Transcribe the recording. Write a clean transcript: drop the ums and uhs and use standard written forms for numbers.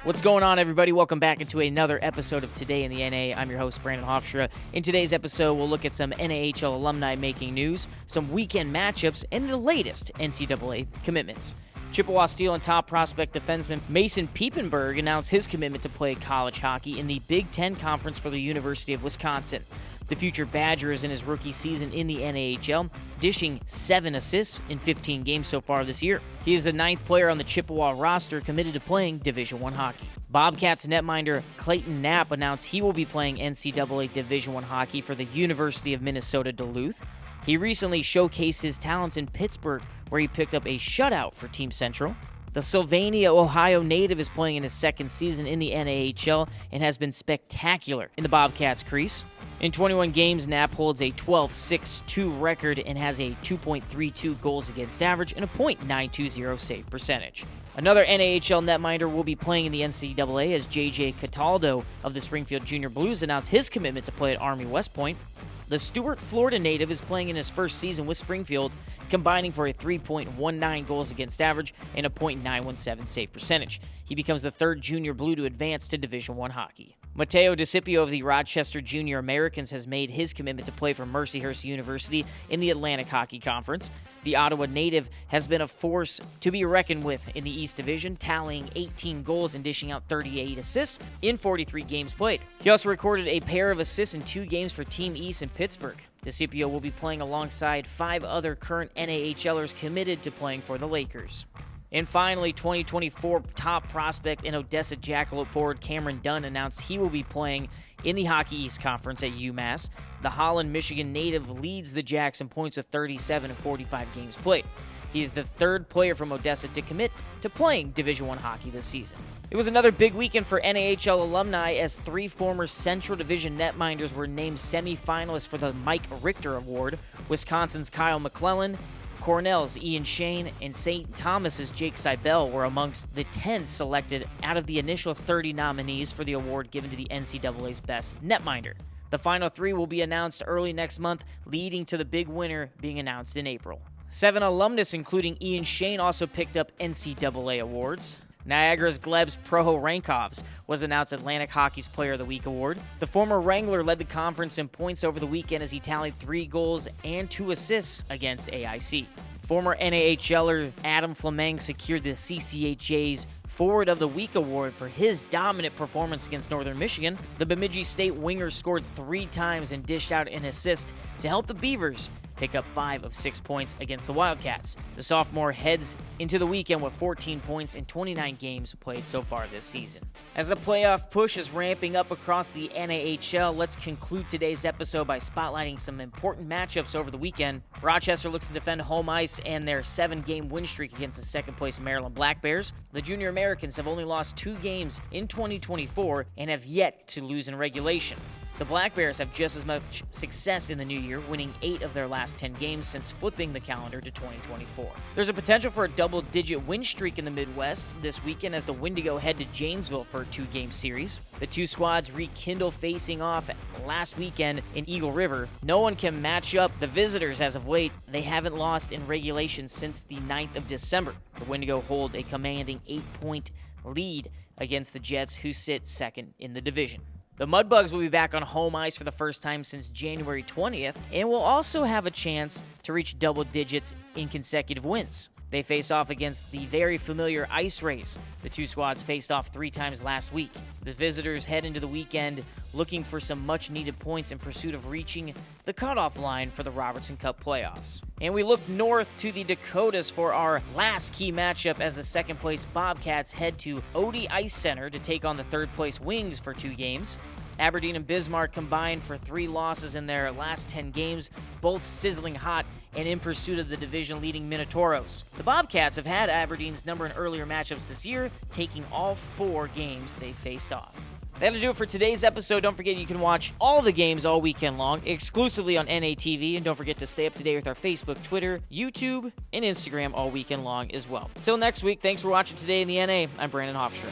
What's going on, everybody? Welcome back into another episode of Today in the NA. I'm your host, Brandon Hofstra. In today's episode, we'll look at some NAHL alumni making news, some weekend matchups, and the latest NCAA commitments. Chippewa Steel and top prospect defenseman Mason Piepenburg announced his commitment to play college hockey in the Big Ten Conference for the University of Wisconsin. The future Badger is in his rookie season in the NAHL, dishing 7 assists in 15 games so far this year. He is the 9th player on the Chippewa roster committed to playing Division I hockey. Bobcats netminder Clayton Knapp announced he will be playing NCAA Division I hockey for the University of Minnesota Duluth. He recently showcased his talents in Pittsburgh, where he picked up a shutout for Team Central. The Sylvania, Ohio native is playing in his second season in the NAHL and has been spectacular in the Bobcats' crease. In 21 games, Knapp holds a 12-6-2 record and has a 2.32 goals against average and a .920 save percentage. Another NAHL netminder will be playing in the NCAA as J.J. Cataldo of the Springfield Junior Blues announced his commitment to play at Army West Point. The Stuart, Florida native is playing in his first season with Springfield, combining for a 3.19 goals against average and a .917 save percentage. He becomes the third junior blue to advance to Division I hockey. Mateo DeCipio of the Rochester Junior Americans has made his commitment to play for Mercyhurst University in the Atlantic Hockey Conference. The Ottawa native has been a force to be reckoned with in the East Division, tallying 18 goals and dishing out 38 assists in 43 games played. He also recorded a pair of assists in 2 games for Team East in Pittsburgh. DeCipio will be playing alongside 5 other current NAHLers committed to playing for the Lakers. And finally, 2024 top prospect and Odessa Jackalope forward Cameron Dunn announced he will be playing in the Hockey East Conference at UMass. The Holland, Michigan native leads the Jacks in points with 37 and 45 games played. He is the third player from Odessa to commit to playing Division I hockey this season. It was another big weekend for NAHL alumni as 3 former Central Division netminders were named semifinalists for the Mike Richter Award. Wisconsin's Kyle McClellan, Cornell's Ian Shane, and St. Thomas's Jake Seibel were amongst the 10 selected out of the initial 30 nominees for the award given to the NCAA's best netminder. The final 3 will be announced early next month, leading to the big winner being announced in April. 7 alumnus, including Ian Shane, also picked up NCAA awards. Niagara's Gleb's Proho Rankovs was announced Atlantic Hockey's Player of the Week award. The former Wrangler led the conference in points over the weekend as he tallied 3 goals and 2 assists against AIC. Former NAHLer Adam Fleming secured the CCHA's Forward of the Week award for his dominant performance against Northern Michigan. The Bemidji State winger scored 3 times and dished out an assist to help the Beavers pick up 5 of 6 points against the Wildcats. The sophomore heads into the weekend with 14 points in 29 games played so far this season. As the playoff push is ramping up across the NAHL, let's conclude today's episode by spotlighting some important matchups over the weekend. Rochester looks to defend home ice and their 7-game win streak against the second-place Maryland Black Bears. The Junior Americans have only lost 2 games in 2024 and have yet to lose in regulation. The Black Bears have just as much success in the new year, winning 8 of their last 10 games since flipping the calendar to 2024. There's a potential for a double-digit win streak in the Midwest this weekend as the Wendigo head to Janesville for a 2-game series. The 2 squads rekindle facing off last weekend in Eagle River. No one can match up the visitors as of late. They haven't lost in regulation since the 9th of December. The Wendigo hold a commanding 8-point lead against the Jets, who sit second in the division. The Mudbugs will be back on home ice for the first time since January 20th and will also have a chance to reach double digits in consecutive wins. They face off against the very familiar Ice Rays. The 2 squads faced off 3 times last week. The visitors head into the weekend looking for some much-needed points in pursuit of reaching the cutoff line for the Robertson Cup playoffs. And we look north to the Dakotas for our last key matchup as the second-place Bobcats head to Odie Ice Center to take on the third-place Wings for 2 games. Aberdeen and Bismarck combined for 3 losses in their last 10 games, both sizzling hot and in pursuit of the division-leading Minotauros. The Bobcats have had Aberdeen's number in earlier matchups this year, taking all 4 games they faced off. That'll do it for today's episode. Don't forget you can watch all the games all weekend long, exclusively on NATV, and don't forget to stay up to date with our Facebook, Twitter, YouTube, and Instagram all weekend long as well. Until next week, thanks for watching Today in the NA. I'm Brandon Hofstra.